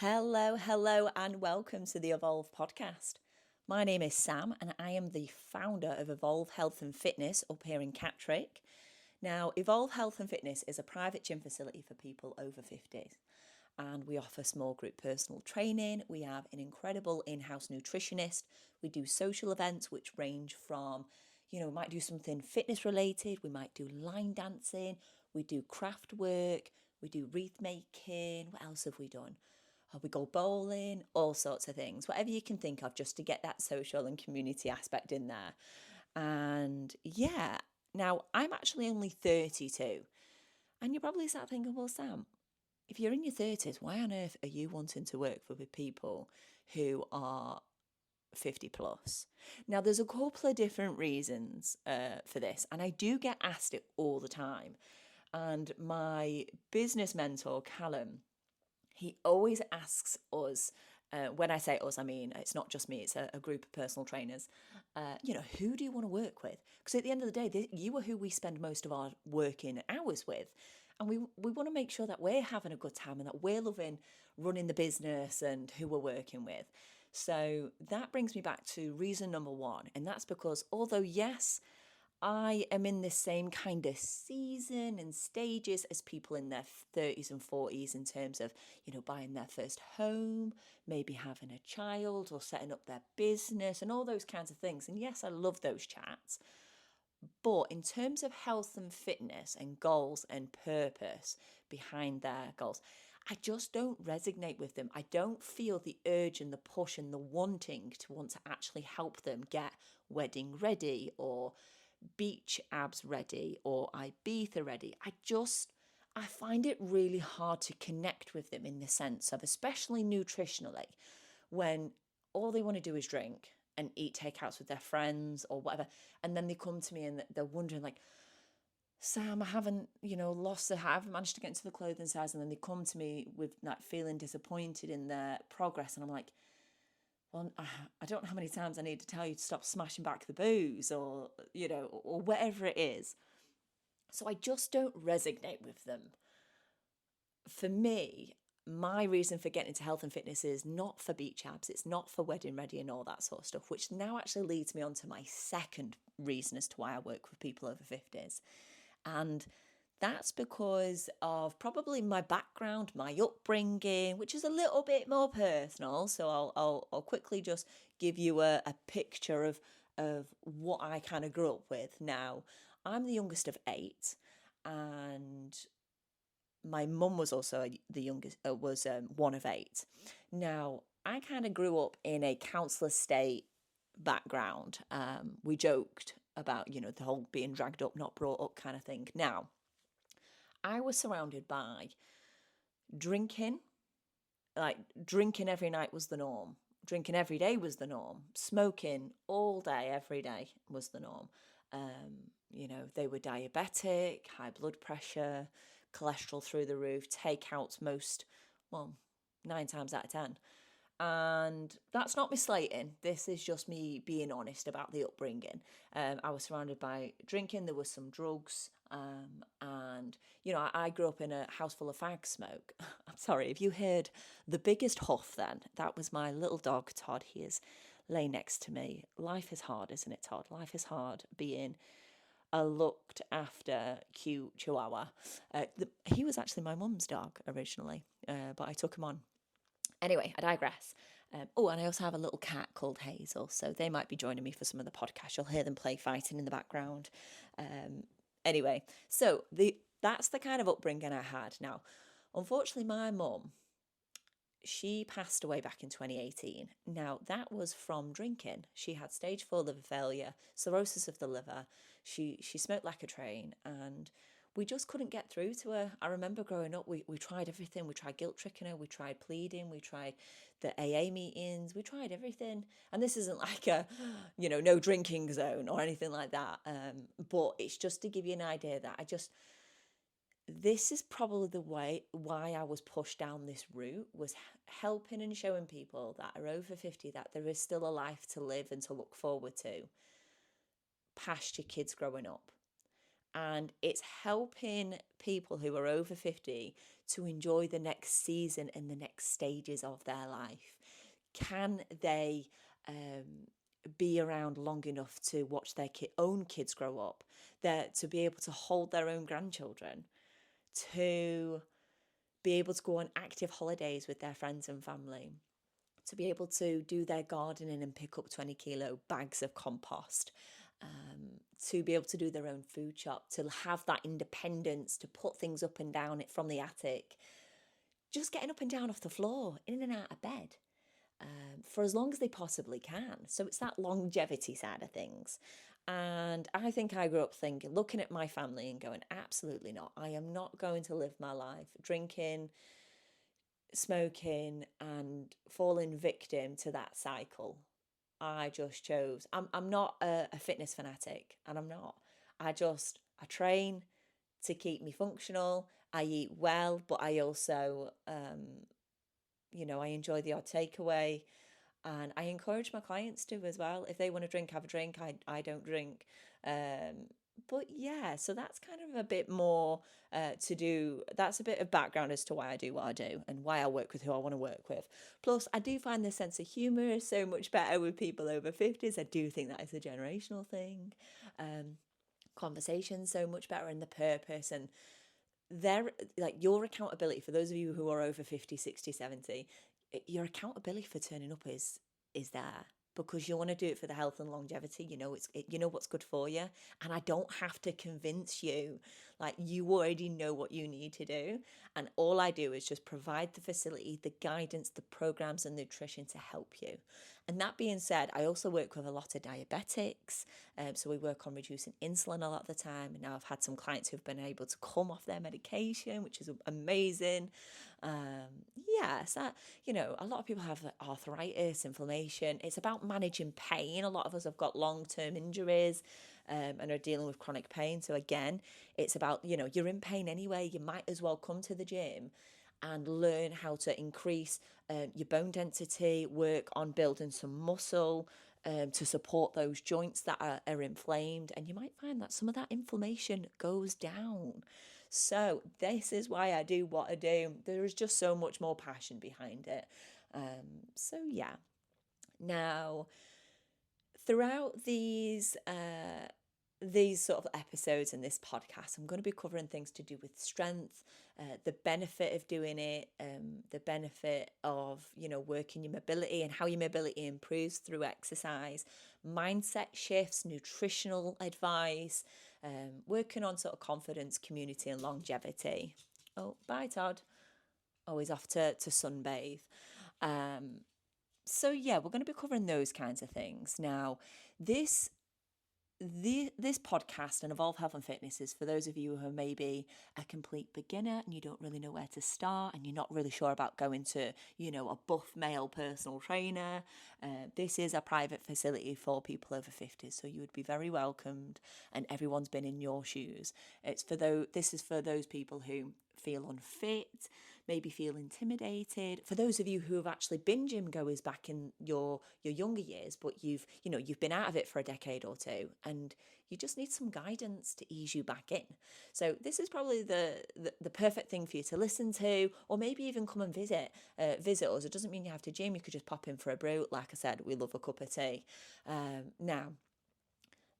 Hello, and welcome to the Evolve podcast. My name is Sam, and I am the founder of Evolve Health and Fitness up here in Catterick. Now, Evolve Health and Fitness is a private gym facility for people over 50, and we offer small group personal training. We have an incredible in house nutritionist. We do social events which range from, we might do something fitness related, we might do line dancing, we do craft work, we do wreath making. What else have we done? We go bowling, all sorts of things, whatever you can think of, just to get that social and community aspect in there. And yeah, now I'm actually only 32. And you're probably start thinking, well, Sam, if you're in your 30s, why on earth are you wanting to work with people who are 50 plus? Now, there's a couple of different reasons for this, and I do get asked it all the time. And my business mentor, Callum, he always asks us, when I say us, I mean, it's not just me, it's a group of personal trainers, who do you want to work with? Because at the end of the day, you are who we spend most of our working hours with. And we want to make sure that we're having a good time and that we're loving running the business and who we're working with. So that brings me back to reason number one. And that's because although, yes, I am in the same kind of season and stages as people in their 30s and 40s in terms of, buying their first home, maybe having a child or setting up their business and all those kinds of things. And yes, I love those chats. But in terms of health and fitness and goals and purpose behind their goals, I just don't resonate with them. I don't feel the urge and the push and the wanting to want to actually help them get wedding ready or beach abs ready or Ibiza ready. I find it really hard to connect with them in the sense of, especially nutritionally, when all they want to do is drink and eat takeouts with their friends or whatever. And then they come to me and they're wondering, like, Sam, I haven't, I haven't managed to get into the clothing size. And then they come to me with like feeling disappointed in their progress. And I'm like, well, I don't know how many times I need to tell you to stop smashing back the booze or, or whatever it is. So I just don't resonate with them. For me, my reason for getting into health and fitness is not for beach abs, it's not for wedding ready and all that sort of stuff, which now actually leads me on to my second reason as to why I work with people over 50s. And that's because of probably my background, my upbringing, which is a little bit more personal. So I'll quickly just give you a picture of what I kind of grew up with. Now, I'm the youngest of eight, and my mum was also the youngest, was one of eight. Now, I kind of grew up in a council estate background. We joked about, the whole being dragged up, not brought up kind of thing. Now, I was surrounded by drinking, like drinking every night was the norm. Drinking every day was the norm. Smoking all day, every day was the norm. They were diabetic, high blood pressure, cholesterol through the roof, takeouts well, 9 times out of 10. And that's not me slating. This is just me being honest about the upbringing. I was surrounded by drinking. There was some drugs. And, I grew up in a house full of fag smoke. I'm sorry, if you heard the biggest huff then, that was my little dog, Todd. He is lay next to me. Life is hard, isn't it, Todd? Life is hard being a looked after cute chihuahua. He was actually my mum's dog originally, but I took him on. Anyway, I digress. And I also have a little cat called Hazel, so they might be joining me for some of the podcast. You'll hear them play fighting in the background. Anyway, so that's the kind of upbringing I had. Now, unfortunately, my mum, she passed away back in 2018. Now, that was from drinking. She had stage 4 liver failure, cirrhosis of the liver. She smoked like a train, and we just couldn't get through to her. I remember growing up, we tried everything. We tried guilt tricking her, we tried pleading, we tried the AA meetings, we tried everything. And this isn't like a, no drinking zone or anything like that. But it's just to give you an idea that this is probably the way why I was pushed down this route, was helping and showing people that are over 50 that there is still a life to live and to look forward to past your kids growing up. And it's helping people who are over 50 to enjoy the next season and the next stages of their life. Can they be around long enough to watch their own kids grow up, to be able to hold their own grandchildren, to be able to go on active holidays with their friends and family, to be able to do their gardening and pick up 20-kilo bags of compost, to be able to do their own food shop, to have that independence, to put things up and down it from the attic, just getting up and down off the floor, in and out of bed, for as long as they possibly can. So it's that longevity side of things. And I think I grew up looking at my family and going, absolutely not. I am not going to live my life drinking, smoking, and falling victim to that cycle. I just chose. I'm not a fitness fanatic, and I'm not. I train to keep me functional. I eat well, but I also, I enjoy the odd takeaway, and I encourage my clients to as well. If they want to drink, have a drink. I don't drink. But yeah, so that's kind of a bit more to do. That's a bit of background as to why I do what I do and why I work with who I want to work with. Plus, I do find the sense of humour so much better with people over 50s. I do think that is a generational thing. Conversation so much better, and the purpose and their, like, your accountability for those of you who are over 50, 60, 70, your accountability for turning up is there, because you want to do it for the health and longevity. You know what's good for you, and I don't have to convince you. Like, you already know what you need to do, and all I do is just provide the facility, the guidance, the programs and nutrition to help you. And that being said, I also work with a lot of diabetics, so we work on reducing insulin a lot of the time. And now I've had some clients who've been able to come off their medication, which is amazing. Yes, a lot of people have arthritis, inflammation. It's about managing pain. A lot of us have got long-term injuries and are dealing with chronic pain. So again, it's about, you're in pain anyway. You might as well come to the gym and learn how to increase your bone density, work on building some muscle to support those joints that are inflamed. And you might find that some of that inflammation goes down. So this is why I do what I do. There is just so much more passion behind it. So yeah. Now, throughout these sort of episodes in this podcast, I'm going to be covering things to do with strength, the benefit of doing it, the benefit of, working your mobility and how your mobility improves through exercise, mindset shifts, nutritional advice, working on sort of confidence, community and longevity. Oh, bye, Todd. Oh, he's off to sunbathe. So yeah, we're going to be covering those kinds of things. Now, this podcast and Evolve Health and Fitness is for those of you who are maybe a complete beginner and you don't really know where to start, and you're not really sure about going to, a buff male personal trainer. This is a private facility for people over 50, so you would be very welcomed, and everyone's been in your shoes. This is for those people who feel unfit, maybe feel intimidated. For those of you who have actually been gym goers back in your younger years, but you've been out of it for a decade or two, and you just need some guidance to ease you back in. So this is probably the perfect thing for you to listen to, or maybe even come and visit us. It doesn't mean you have to gym. You could just pop in for a brew. Like I said, we love a cup of tea. Now,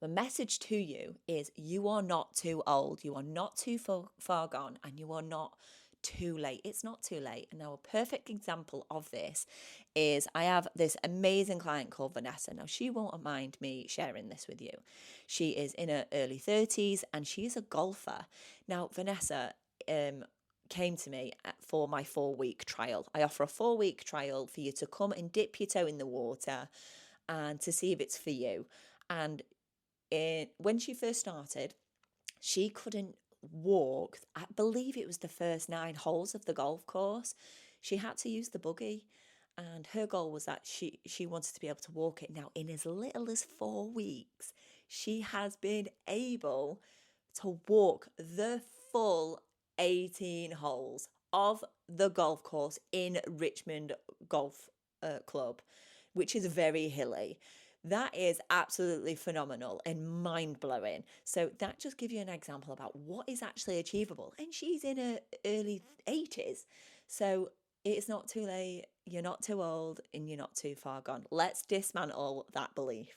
the message to you is you are not too old, you are not too far gone, and you are not too late. It's not too late. And now a perfect example of this is I have this amazing client called Vanessa. Now, she won't mind me sharing this with you. She is in her early 30s and she's a golfer. Now, Vanessa came to me for my 4-week trial. I offer a 4-week trial for you to come and dip your toe in the water and to see if it's for you. And when she first started, she couldn't walk, I believe it was the first 9 holes of the golf course. She had to use the buggy, and her goal was that she wanted to be able to walk it. Now, in as little as 4 weeks, she has been able to walk the full 18 holes of the golf course in Richmond Golf Club, which is very hilly. That is absolutely phenomenal and mind blowing. So that just gives you an example about what is actually achievable. And she's in her early 80s. So it's not too late, you're not too old, and you're not too far gone. Let's dismantle that belief.